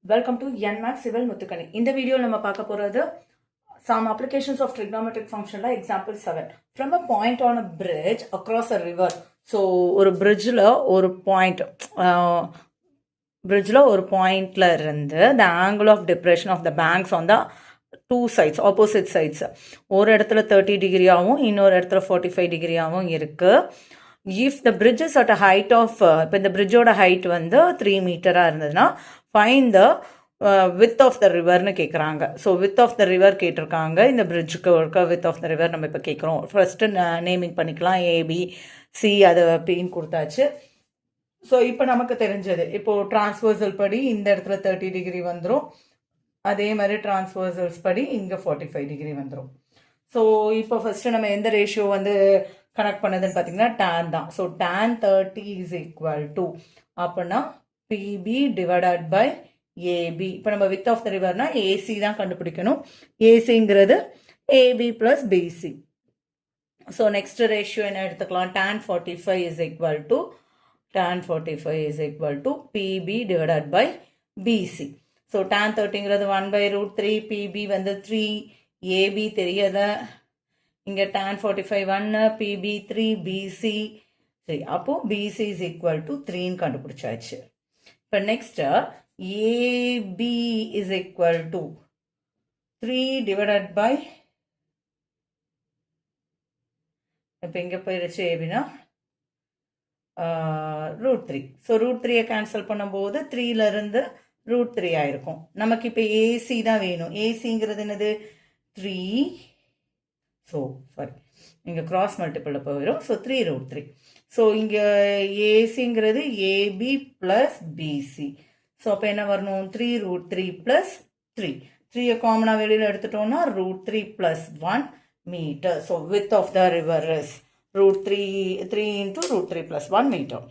Welcome to NMAX Civil Muthukani. In the video, we will talk some applications of trigonometric function like example 7. From a point on a bridge across a river. So, a bridge or point the angle of depression of the banks on the two sides, opposite sides. ஒரு இடத்துல 30 degree ஆகும், இன்னொரு இடத்துல 45 degree ஆகும் இருக்கு. If the bridge is at a height of, இப்போ இந்த bridgeோட height வந்து 3 மீட்டராக இருந்ததுன்னா find the width of the riverனு கேட்குறாங்க. So width of the river கேட்டிருக்காங்க. இந்த bridgeக்கு இருக்க width of the river நம்ம இப்போ கேட்குறோம். ஃபர்ஸ்ட்டு நேமிங் பண்ணிக்கலாம். ஏபி சி அதை பின்னு கொடுத்தாச்சு. ஸோ இப்போ நமக்கு தெரிஞ்சது, இப்போது டிரான்ஸ்வர்சல் படி இந்த இடத்துல 30 டிகிரி வந்துடும், அதே மாதிரி டிரான்ஸ்வர்சல்ஸ் படி இங்கே 45 டிகிரி வந்துடும். ஸோ இப்போ ஃபஸ்ட்டு நம்ம எந்த ரேஷியோ வந்து கனெக்ட் பண்ணதுன்னு பார்த்தீங்கன்னா tan தான். So tan 30 is equal to அப்படின்னா பிபி டிவைடட் பை ஏபி. இப்போ நம்ம வித் ஆஃப் த ரிவர்னா ஏசி தான் கண்டுபிடிக்கணும். ஏசிங்கிறது AB plus BC. So next ratio என்ன எடுத்துக்கலாம்? tan 45 is equal to BP divided by BC. So tan 30ங்கிறது 1/√3, பிபி வந்து 3, ஏபி தெரியல, இங்கே tan 45 1, பிபி 3, பிசி 3. அப்போ பிசி இஸ் ஈக்குவல் டு 3ன்னு கண்டுபிடிச்சாச்சு. இப்போ next AB is equal to 3 divided by, இப்போ இங்கே போயிடுச்சு ஏபினா √3. ஸோ √3 கேன்சல் பண்ணும்போது 3லேருந்து √3 ஆயிருக்கும். நமக்கு இப்போ ஏசி தான் வேணும். ஏசிங்கிறது என்னது? 3. ஸோ சாரி, இங்கே கிராஸ் மல்டிப்பிளில் போயிடும். ஸோ 3√3. ஸோ இங்கே ஏசிங்கிறது ஏபி ப்ளஸ் பிசி. ஸோ அப்போ என்ன வரணும்? 3√3 ப்ளஸ் 3. 3 காமனாக வெளியில் எடுத்துட்டோம்னா √3 ப்ளஸ் 1 மீட்டர். So width of the river is √3 × √3 + 1 metre.